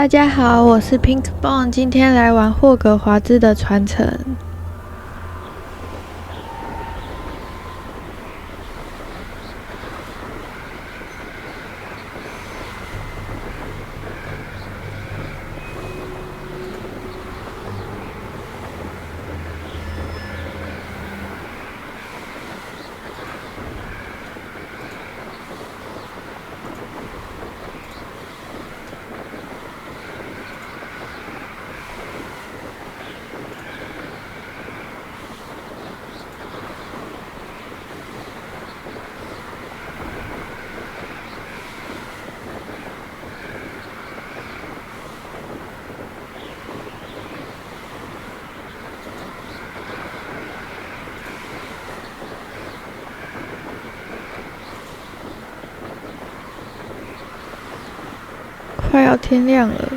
大家好，我是 Pink Bone， 今天来玩霍格华兹的传承。快要天亮了，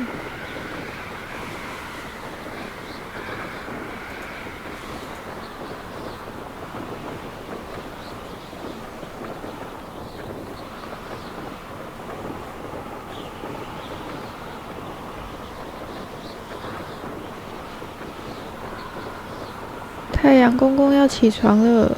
太阳公公要起床了。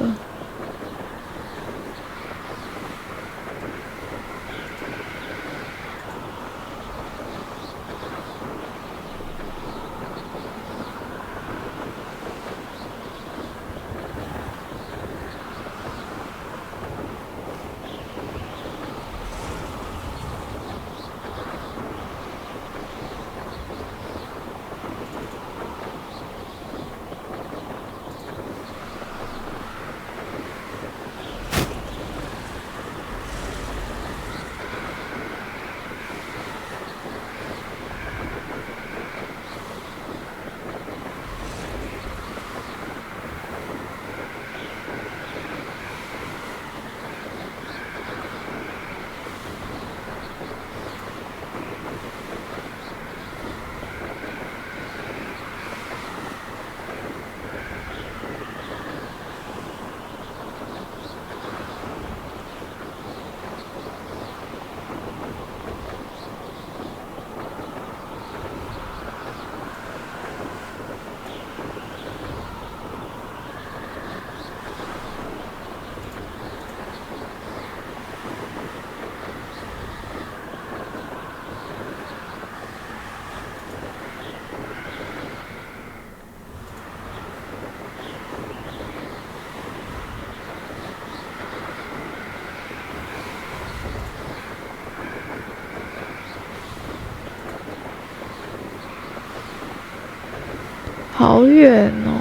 好远哦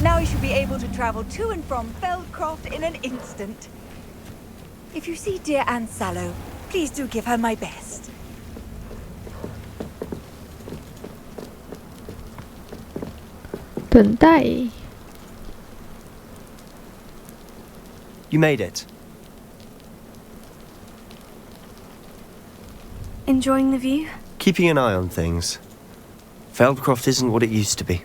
！Now you should be able to travel to and from Feldcroft in an instant. If you see dear Anne Sallow, please do give her my best. 等待。You made it. Enjoying the view? Keeping an eye on things. Feldcroft isn't what it used to be.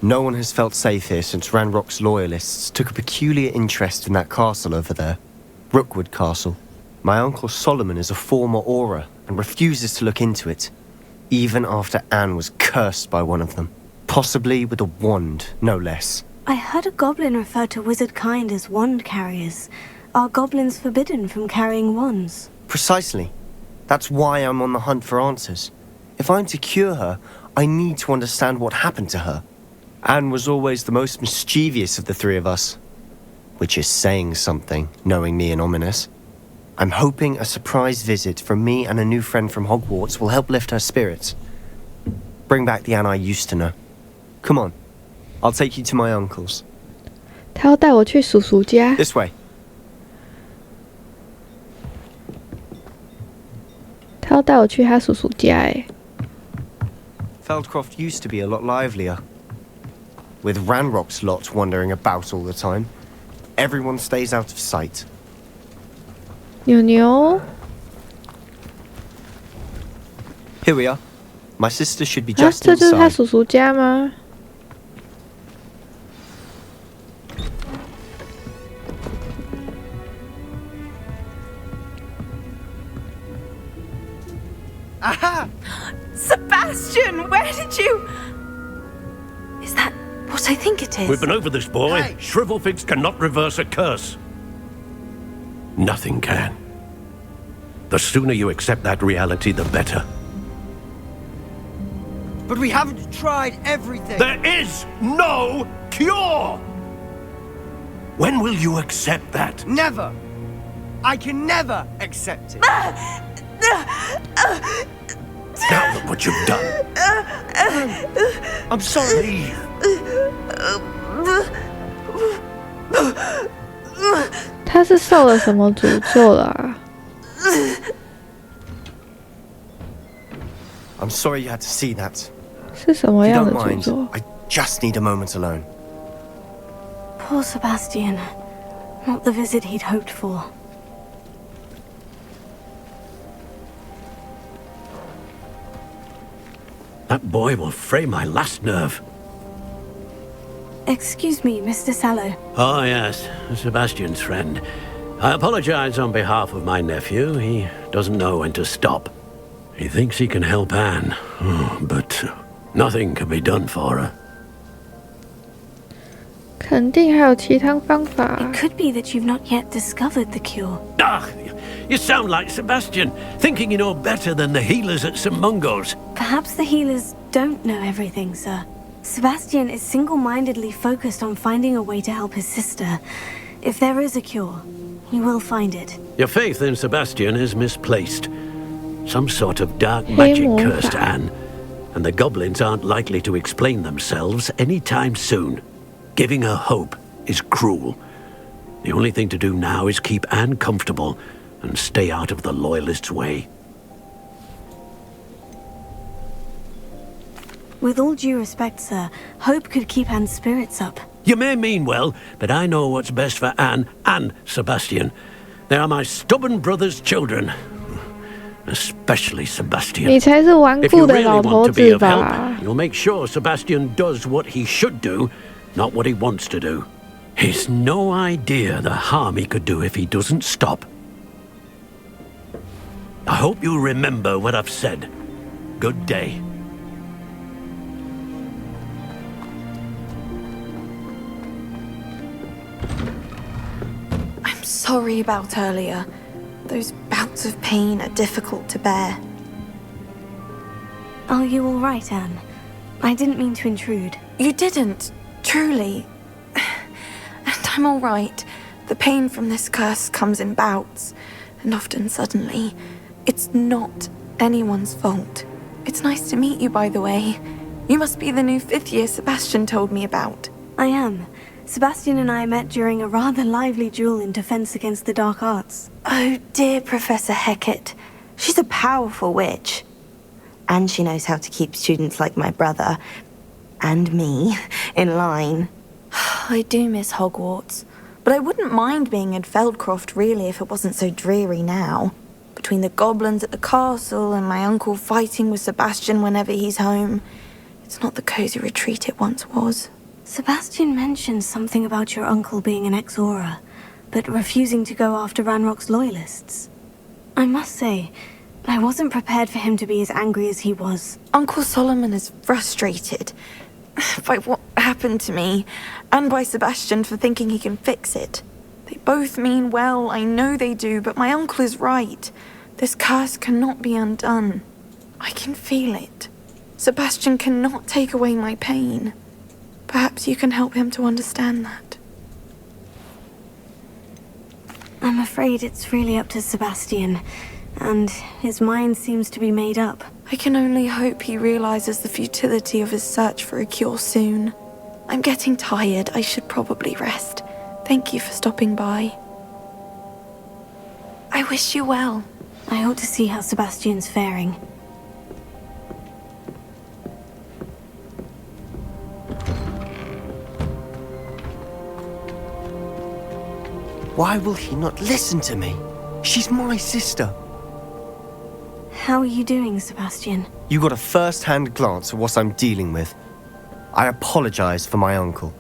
No one has felt safe here since Ranrock's loyalists took a peculiar interest in that castle over there. Rookwood Castle. My uncle Solomon is a former Auror and refuses to look into it, even after Anne was cursed by one of them. Possibly with a wand, no less. I heard a goblin refer to wizard kind as wand carriers. Are goblins forbidden from carrying wands? Precisely. That's why I'm on the hunt for answers. If I'm to cure her, I need to understand what happened to her. Anne was always the most mischievous of the three of us. Which is saying something, knowing me and ominous. I'm hoping a surprise visit from me and a new friend from Hogwarts will help lift her spirits. Bring back the Anne I used to know. Come on, I'll take you to my uncle's. 他要带我去叔叔家。This way. 他要带我去他叔叔家。 Feldcroft used to be a lot livelier. with Ranrock's lot wandering about all the time, everyone stays out of sight. 牛牛， Here we are. My sister should be 啊， just 这就是他 inside. 叔叔家吗？ Aha! Sebastian, where did you... Is that what I think it is? We've been over this, boy. Hey. Shrivelfigs cannot reverse a curse. Nothing can. The sooner you accept that reality, the better. But we haven't tried everything. There is no cure! When will you accept that? Never. I can never accept it. Now look what you've done. I'm sorry. Leave. 他是受了什么诅咒了啊？ I'm sorry you had to see that. 是什么 If you 样的 don't 诅 mind, 咒？ I just need a moment alone. Poor Sebastian. Not the visit he'd hoped for. That boy will fray my last nerve. Excuse me, Mr. Sallow. Oh, yes, Sebastian's friend. I apologize on behalf of my nephew. He doesn't know when to stop. He thinks he can help Anne, but nothing can be done for her. 肯定还有其他方法啊。 It could be that you've not yet discovered the cure. Ah, you sound like Sebastian, thinking you know better than the healers at St. Mungo's. Perhaps the healers don't know everything, sir. Sebastian is single-mindedly focused on finding a way to help his sister. If there is a cure, he will find it. Your faith in Sebastian is misplaced. Some sort of dark magic Hey, cursed Morpha. Anne, and the goblins aren't likely to explain themselves anytime soon. Giving her hope is cruel. The only thing to do now is keep Anne comfortable and stay out of the Loyalists' way. With all due respect, sir, hope could keep Anne's spirits up. You may mean well, but I know what's best for Anne and Sebastian. They are my stubborn brother's children. Especially Sebastian. 你才是顽 If 固 you 的 really 老头 want to be 子 of help, 吧？ you'll make sure Sebastian does what he should do, not what he wants to do. He's no idea the harm he could do if he doesn't stop. I hope you'll remember what I've said. Good day. I'm sorry about earlier. Those bouts of pain are difficult to bear. Are you all right, Anne? I didn't mean to intrude. You didn't, truly. And I'm all right. The pain from this curse comes in bouts, and often suddenly. It's not anyone's fault. It's nice to meet you, by the way. You must be the new 5th year Sebastian told me about. I am. Sebastian and I met during a rather lively duel in defense against the dark arts. Oh, dear Professor Hecat. She's a powerful witch. And she knows how to keep students like my brother, and me, in line. I do miss Hogwarts, but I wouldn't mind being in Feldcroft really if it wasn't so dreary now. Between the goblins at the castle and my uncle fighting with Sebastian whenever he's home, it's not the cozy retreat it once was. Sebastian mentioned something about your uncle being an ex-Auror, but refusing to go after Ranrock's loyalists. I must say, I wasn't prepared for him to be as angry as he was. Uncle Solomon is frustrated by what happened to me, and by Sebastian for thinking he can fix it. They both mean well, I know they do, but my uncle is right. This curse cannot be undone. I can feel it. Sebastian cannot take away my pain. Perhaps you can help him to understand that. I'm afraid it's really up to Sebastian, and his mind seems to be made up. I can only hope he realizes the futility of his search for a cure soon. I'm getting tired. I should probably rest. Thank you for stopping by. I wish you well. I ought to see how Sebastian's faring. Why will he not listen to me? She's my sister. How are you doing, Sebastian? You got a first-hand glance at what I'm dealing with. I apologize for my uncle.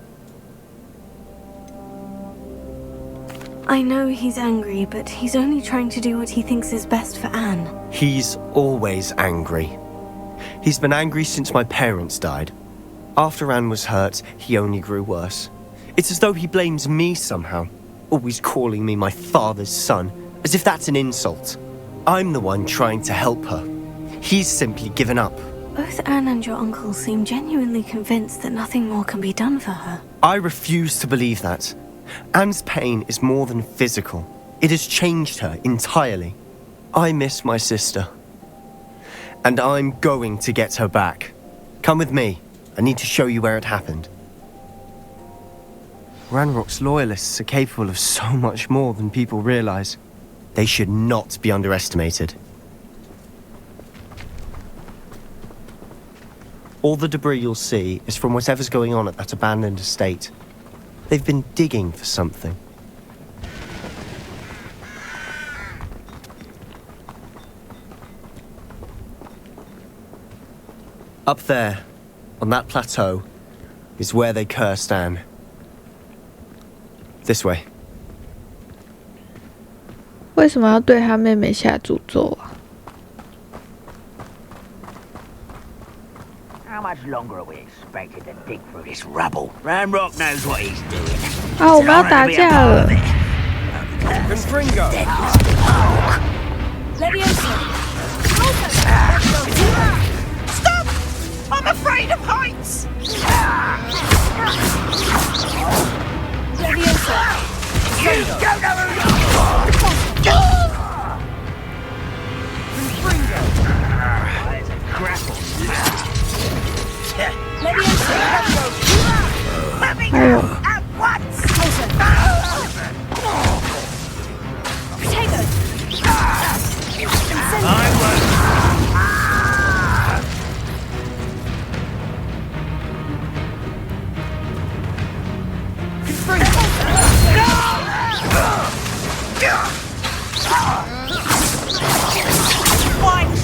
I know he's angry, but he's only trying to do what he thinks is best for Anne. He's always angry. He's been angry since my parents died. After Anne was hurt, he only grew worse. It's as though he blames me somehow, always calling me my father's son, as if that's an insult. I'm the one trying to help her. He's simply given up. Both Anne and your uncle seem genuinely convinced that nothing more can be done for her. I refuse to believe that. Anne's pain is more than physical. It has changed her entirely. I miss my sister. And I'm going to get her back. Come with me. I need to show you where it happened. Ranrock's loyalists are capable of so much more than people realize. They should not be underestimated. All the debris you'll see is from whatever's going on at that abandoned estate. They've been digging for something. Up there, on that plateau, is where they cursed Anne. This way. 为什么要对他妹妹下诅咒啊？ How much longer are we expected to dig through this rubble? Ranrock knows what he's doing. 啊，我们要打架了！ Confringo! Stop! I'm afraid of heights!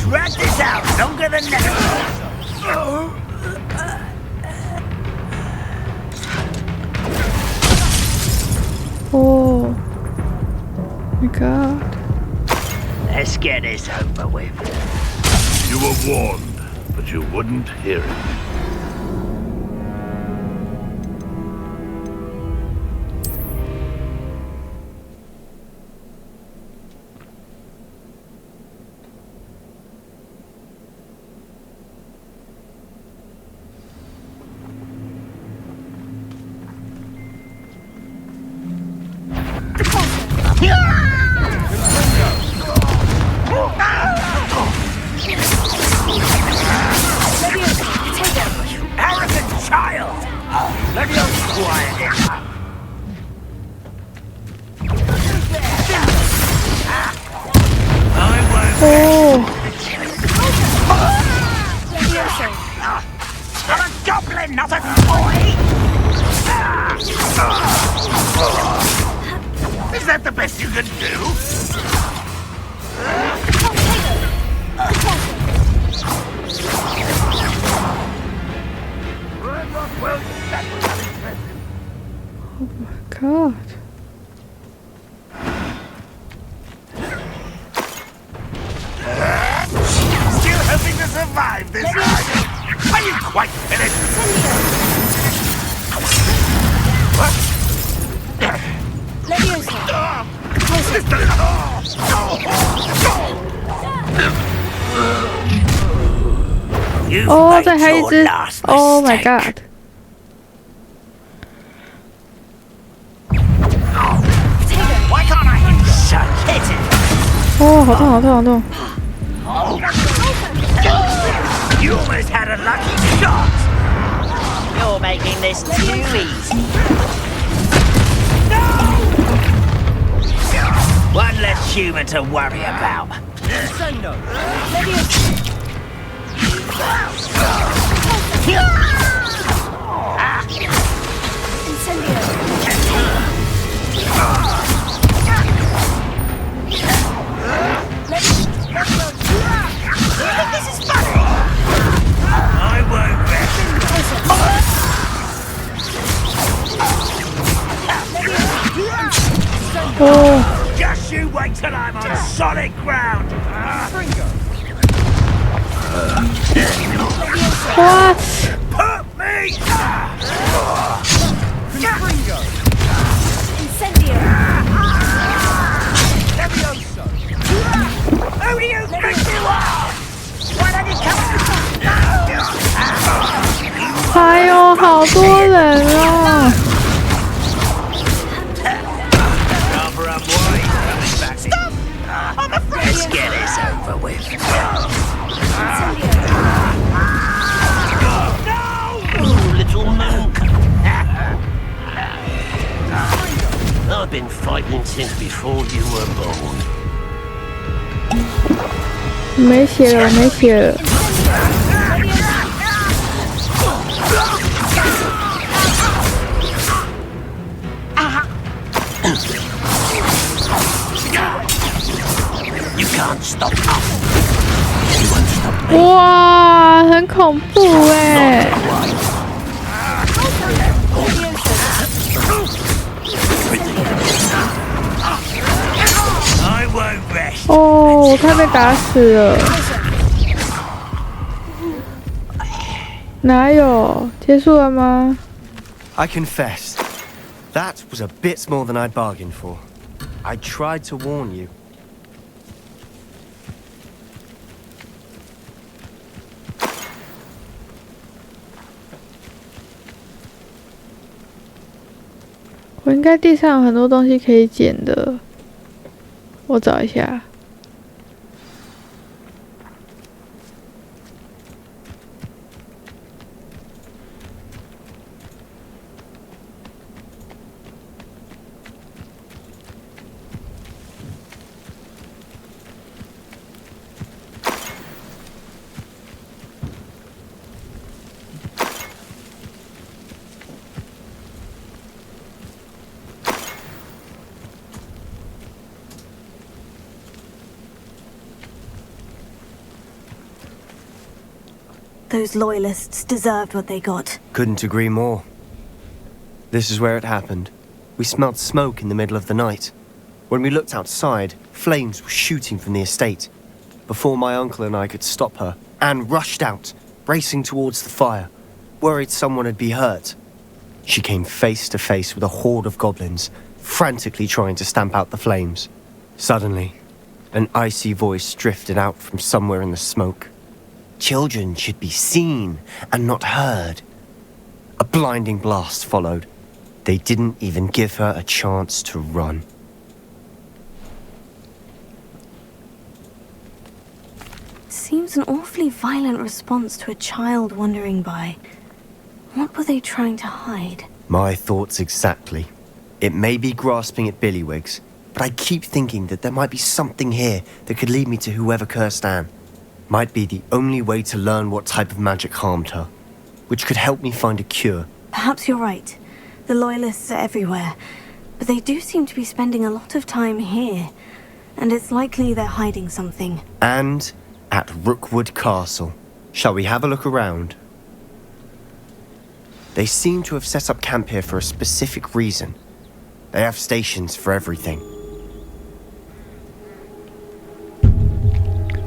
Drag this out longer than never. Oh my god. Let's get this over with. You were warned, but you wouldn't hear it. Is that the best you can do? Oh my god. Still hoping to survive this ride? Are you quite finished? Oh, 再还一只 ！Oh my god！ 哦，好痛，好痛，好痛！ You almost had a lucky shot. You're making this too easy. One less human to worry about. 哦 Just you wait till I'm on solid ground. What? Put me. Incendio! Levioso. Who do you think you are? Why don't you come? 还有好多人啊！ Rather unwise coming back. Stop! I'm afraid. Let's get this over with. No! Ooh, little monk. I've been fighting since before you were born. 没血了，没血了。 You can't stop us. You won't stop me. 哇，很恐怖哎！ I won't rest. 哦，我快被打死了。哪有？结束了吗？ I confess, that was a bit more than I'd bargained for. I tried to warn you. 我应该地上有很多东西可以捡的，我找一下。Those loyalists deserved what they got. Couldn't agree more. This is where it happened. We smelled smoke in the middle of the night. When we looked outside, flames were shooting from the estate. Before my uncle and I could stop her, Anne rushed out, racing towards the fire, worried someone would be hurt. She came face to face with a horde of goblins, frantically trying to stamp out the flames. Suddenly, an icy voice drifted out from somewhere in the smoke. Children should be seen and not heard. A blinding blast followed. They didn't even give her a chance to run. Seems an awfully violent response to a child wandering by. What were they trying to hide? My thoughts exactly. It may be grasping at Billywigs, but I keep thinking that there might be something here that could lead me to whoever cursed Anne. Might be the only way to learn what type of magic harmed her, which could help me find a cure. Perhaps you're right. The loyalists are everywhere, but they do seem to be spending a lot of time here, and it's likely they're hiding something. And at Rookwood Castle. Shall we have a look around? They seem to have set up camp here for a specific reason. They have stations for everything.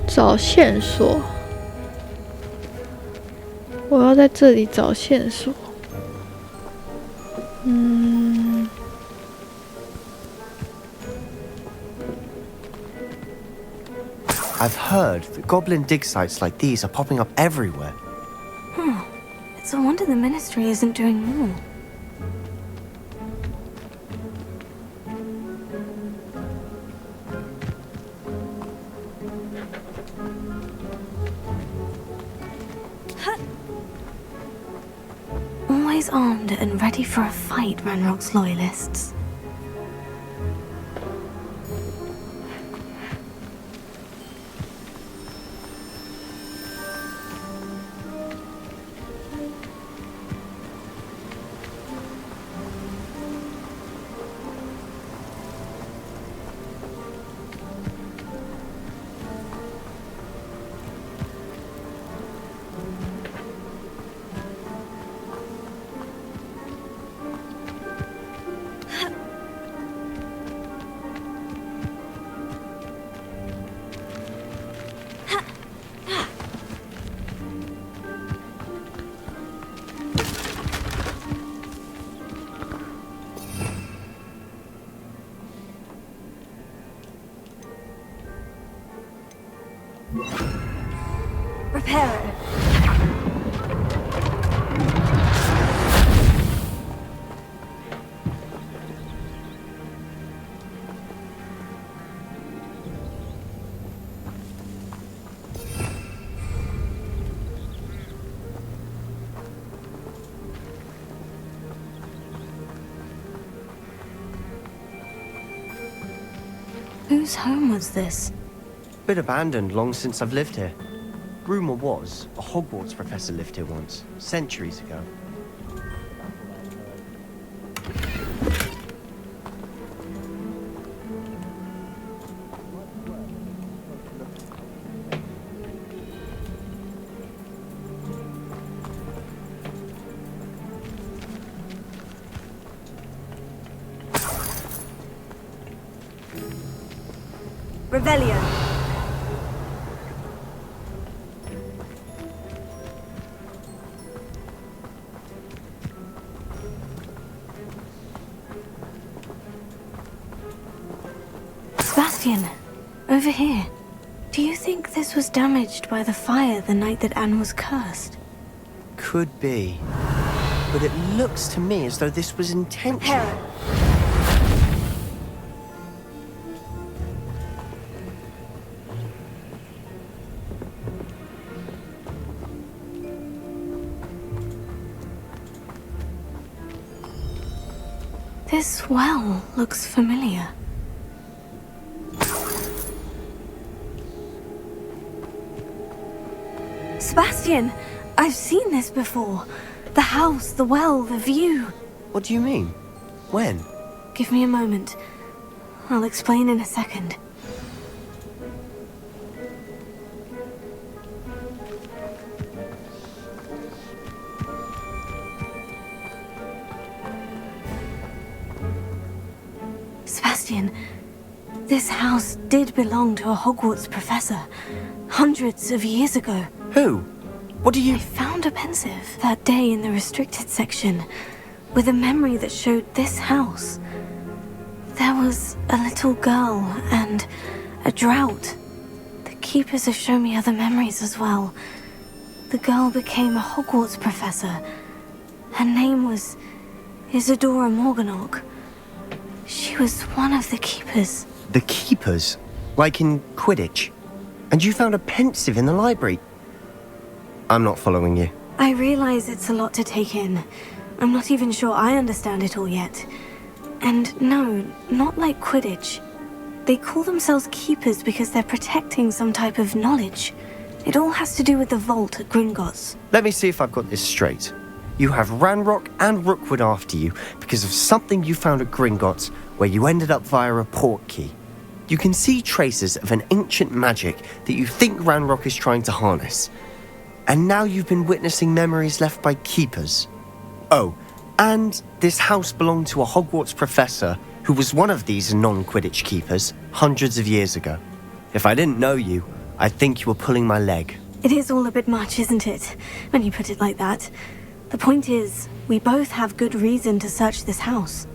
找线索，我要在这里找线索。I've heard that goblin dig sites like these are popping up everywhere. It's a wonder the Ministry isn't doing more. Always armed and ready for a fight, Ranrock's loyalists. Reparo. Whose home was this? Been abandoned long since I've lived here. Rumour was, a Hogwarts professor lived here once, centuries ago. Revelio. Sebastian, over here. Do you think this was damaged by the fire the night that Anne was cursed? Could be. But it looks to me as though this was intentional. Reparo. This well looks familiar. Sebastian, I've seen this before. The house, the well, the view. What do you mean? When? Give me a moment. I'll explain in a second. Sebastian, this house did belong to a Hogwarts professor, hundreds of years ago. Who? What do you... I found a pensive that day in the restricted section, with a memory that showed this house. There was a little girl and a drought. The keepers have shown me other memories as well. The girl became a Hogwarts professor. Her name was Isadora Morganach. She was one of the keepers. The keepers? Like in Quidditch? And you found a pensive in the library? I'm not following you. I realize it's a lot to take in. I'm not even sure I understand it all yet. And no, not like Quidditch. They call themselves keepers because they're protecting some type of knowledge. It all has to do with the vault at Gringotts. Let me see if I've got this straight. You have Ranrock and Rookwood after you because of something you found at Gringotts where you ended up via a portkey. You can see traces of an ancient magic that you think Ranrock is trying to harness. And now you've been witnessing memories left by keepers. Oh, and this house belonged to a Hogwarts professor who was one of these non-Quidditch keepers hundreds of years ago. If I didn't know you, I'd think you were pulling my leg. It is all a bit much, isn't it? When you put it like that. The point is, we both have good reason to search this house.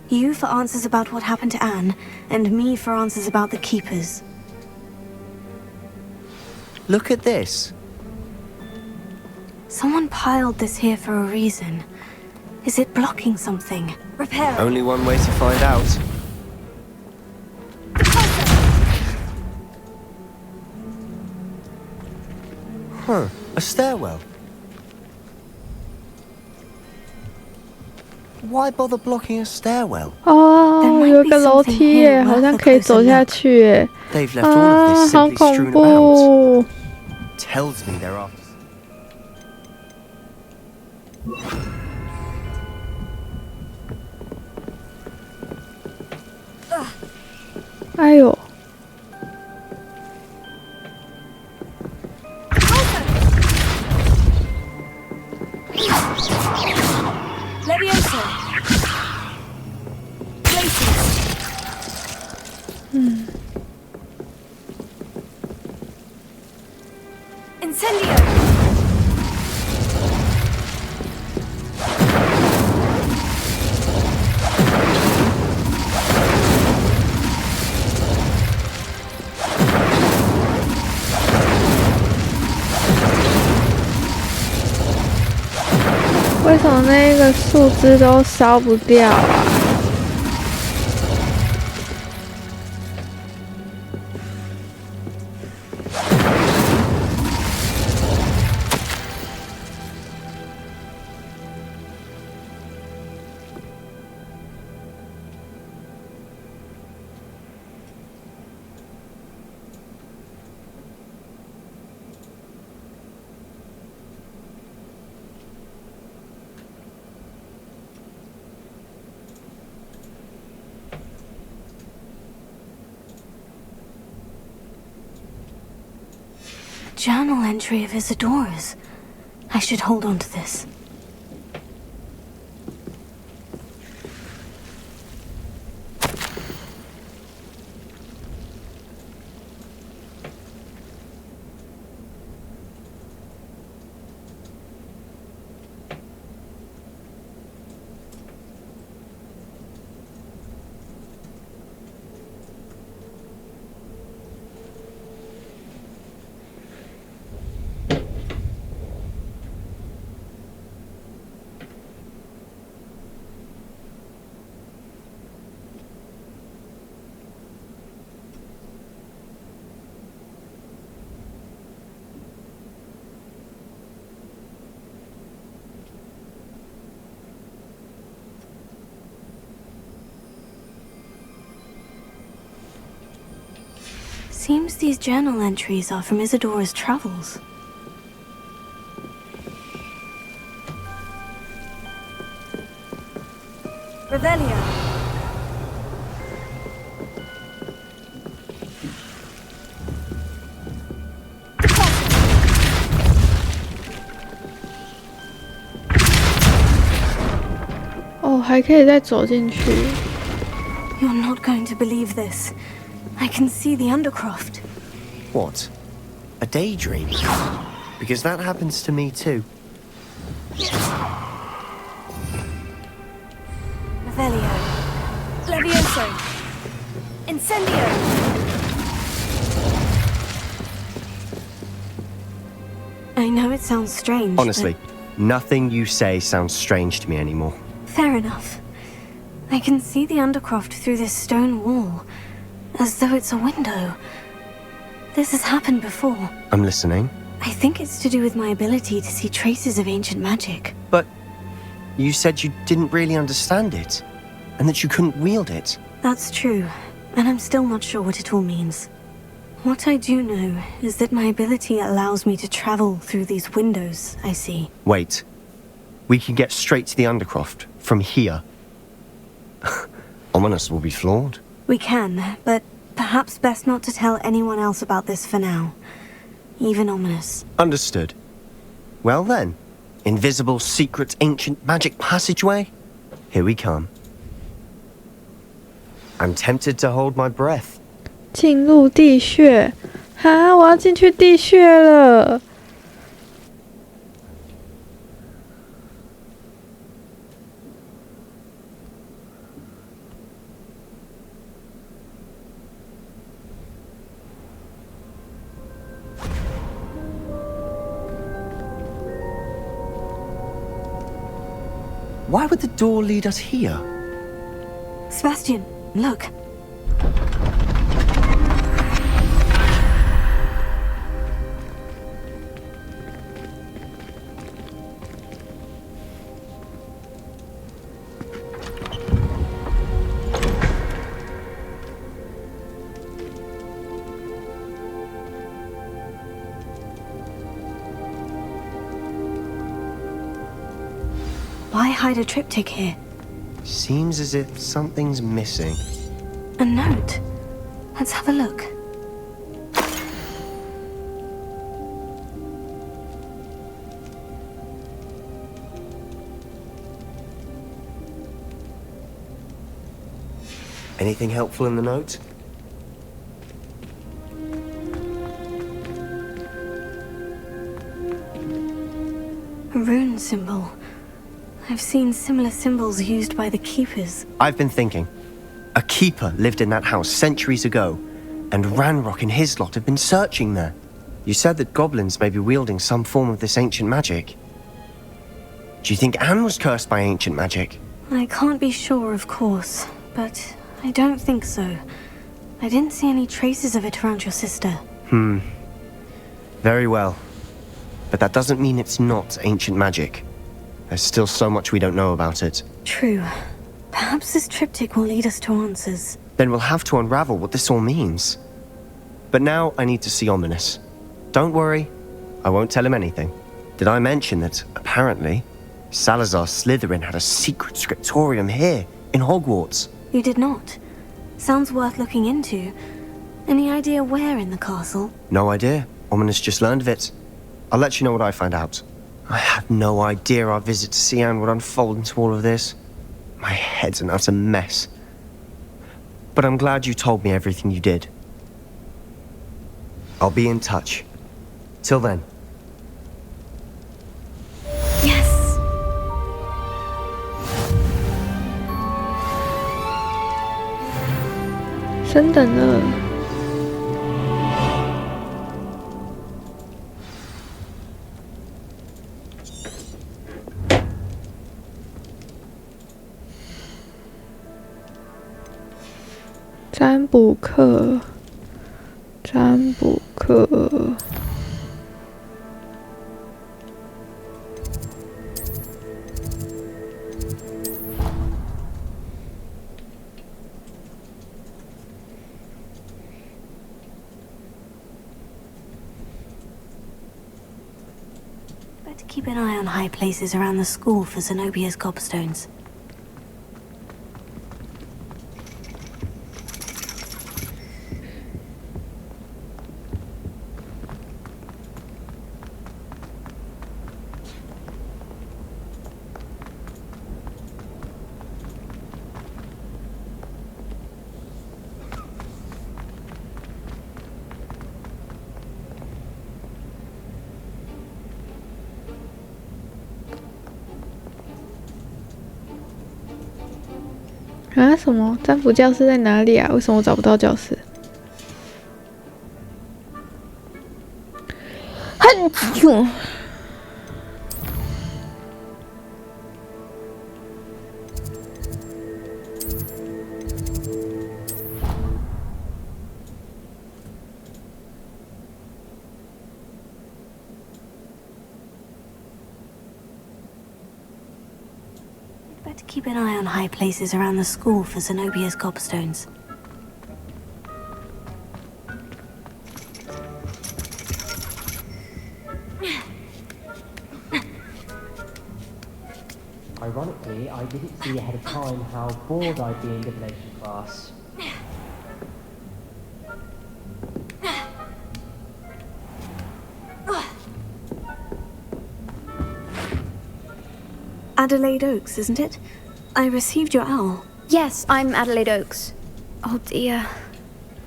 You for answers about what happened to Anne, and me for answers about the keepers. Look at this. Someone piled this here for a reason. Is it blocking something? Reparo. Only one way to find out. Huh, a stairwell. Why bother blocking a stairwell? 哦，有个楼梯耶，好像可以走下去耶。 They've left all of this 好 simply 恐 strewn 怖！ about. Tells me they're after. 哎呦， Levioso. Places. Incendio. 为什么那个树枝都烧不掉啊？Journal entry of Isadora's. I should hold on to this. Seems these journal entries are from Isadora's travels. Revelio. Oh, 还可以再走进去。You're not going to believe this. I can see the Undercroft. What? A daydream? Because that happens to me too. Revelio. Levioso. Incendio. I know it sounds strange. Honestly, nothing you say sounds strange to me anymore. Fair enough. I can see the Undercroft through this stone wall, as though it's a window. This has happened before. I'm listening. I think it's to do with my ability to see traces of ancient magic. But you said you didn't really understand it, and that you couldn't wield it. That's true, and I'm still not sure what it all means. What I do know is that my ability allows me to travel through these windows I see. Wait. We can get straight to the Undercroft from here. Ominous will be floored. We can, but perhaps best not to tell anyone else about this for now. Even Ominous. Understood. Well then, invisible, secret, ancient magic passageway? Here we come. I'm tempted to hold my breath. 进入地穴，哈！我要进去地穴了。Why would the door lead us here? Sebastian, look. Why hide a triptych here? Seems as if something's missing. A note. Let's have a look. Anything helpful in the note? A rune symbol. I've seen similar symbols used by the Keepers. I've been thinking. A keeper lived in that house centuries ago, and Ranrock and his lot have been searching there. You said that goblins may be wielding some form of this ancient magic. Do you think Anne was cursed by ancient magic? I can't be sure, of course, but I don't think so. I didn't see any traces of it around your sister. Very well. But that doesn't mean it's not ancient magic. There's still so much we don't know about it. True. Perhaps this triptych will lead us to answers. Then we'll have to unravel what this all means. But now I need to see Ominous. Don't worry, I won't tell him anything. Did I mention that, apparently, Salazar Slytherin had a secret scriptorium here, in Hogwarts? You did not. Sounds worth looking into. Any idea where in the castle? No idea. Ominous just learned of it. I'll let you know what I find out. I had no idea our visit to see Anne would unfold into all of this. My head's an utter mess. But I'm glad you told me everything you did. I'll be in touch. Till then. Yes.升等了。占卜课，占卜课。Better keep an eye on high places around the school for Zenobia's gobstones.啊？什么？占卜教室在哪里啊？为什么我找不到教室？很久。Better keep an eye on high places around the school for Zenobia's gobstones. Ironically, I didn't see ahead of time how bored I'd be in divination class. Adelaide Oaks, isn't it? I received your owl. Yes, I'm Adelaide Oaks. Oh dear.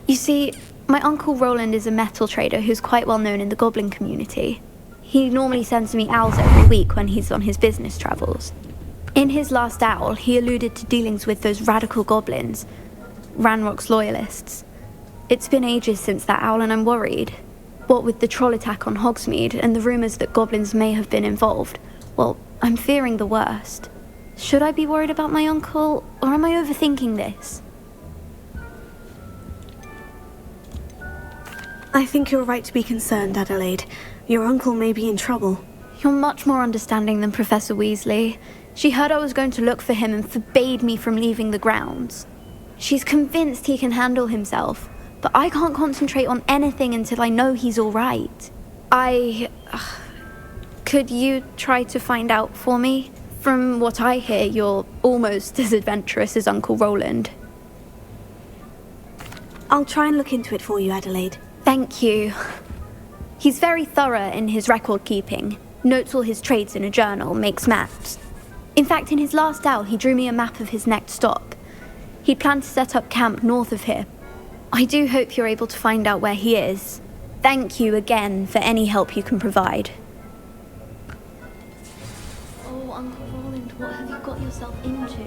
You see, my uncle Roland is a metal trader who's quite well known in the goblin community. He normally sends me owls every week when he's on his business travels. In his last owl, he alluded to dealings with those radical goblins, Ranrock's loyalists. It's been ages since that owl and I'm worried. What with the troll attack on Hogsmeade and the rumours that goblins may have been involved, well, I'm fearing the worst. Should I be worried about my uncle, or am I overthinking this? I think you're right to be concerned, Adelaide. Your uncle may be in trouble. You're much more understanding than Professor Weasley. She heard I was going to look for him and forbade me from leaving the grounds. She's convinced he can handle himself, but I can't concentrate on anything until I know he's all right. Could you try to find out for me? From what I hear, you're almost as adventurous as Uncle Roland. I'll try and look into it for you, Adelaide. Thank you. He's very thorough in his record keeping. Notes all his trades in a journal, makes maps. In fact, in his last owl, he drew me a map of his next stop. He planned to set up camp north of here. I do hope you're able to find out where he is. Thank you again for any help you can provide. Oh, Uncle Roland, what have you got yourself into?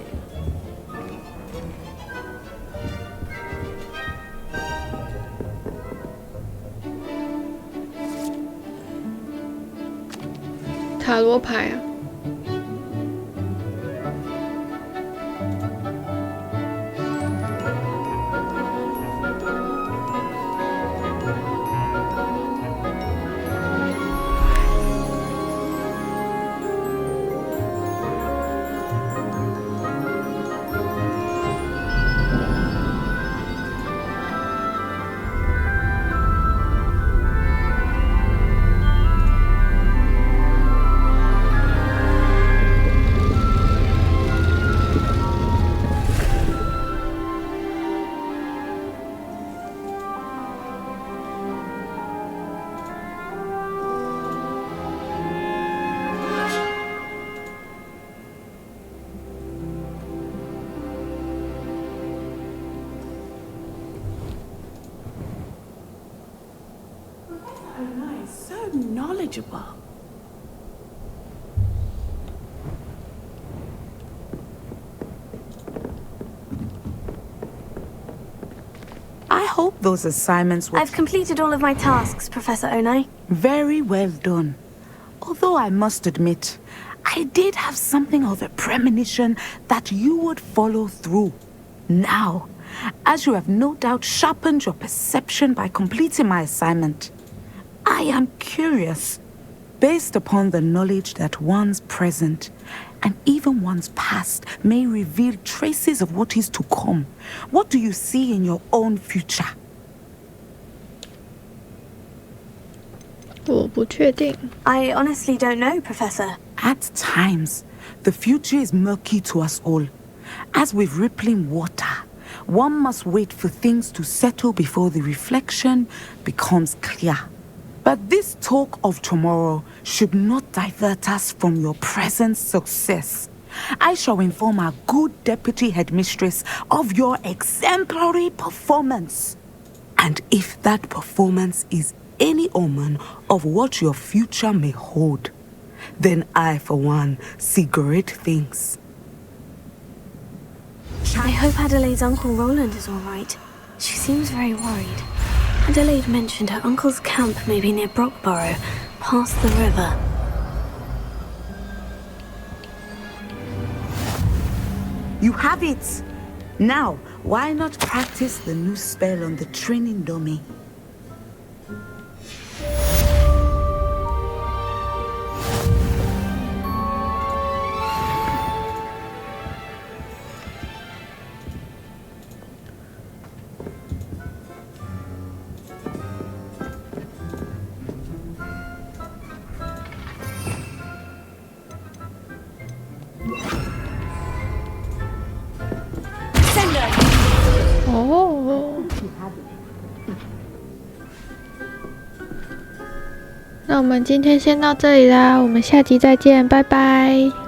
塔罗牌啊。Onai, so knowledgeable. I hope those assignments were... I've completed all of my tasks, Professor Onai. Very well done. Although I must admit, I did have something of a premonition that you would follow through. Now, as you have no doubt sharpened your perception by completing my assignment, I am curious, based upon the knowledge that one's present and even one's past may reveal traces of what is to come. What do you see in your own future? 我不确定。 I honestly don't know, Professor. At times, the future is murky to us all. As with rippling water, one must wait for things to settle before the reflection becomes clear. But this talk of tomorrow should not divert us from your present success. I shall inform our good deputy headmistress of your exemplary performance. And if that performance is any omen of what your future may hold, then I, for one, see great things. I hope Adelaide's Uncle Roland is all right. She seems very worried. Adelaide mentioned her uncle's camp may be near Brockborough, past the river. You have it! Now, why not practice the new spell on the training dummy? Send her! 哦，那我们今天先到这里啦，我们下集再见，拜拜。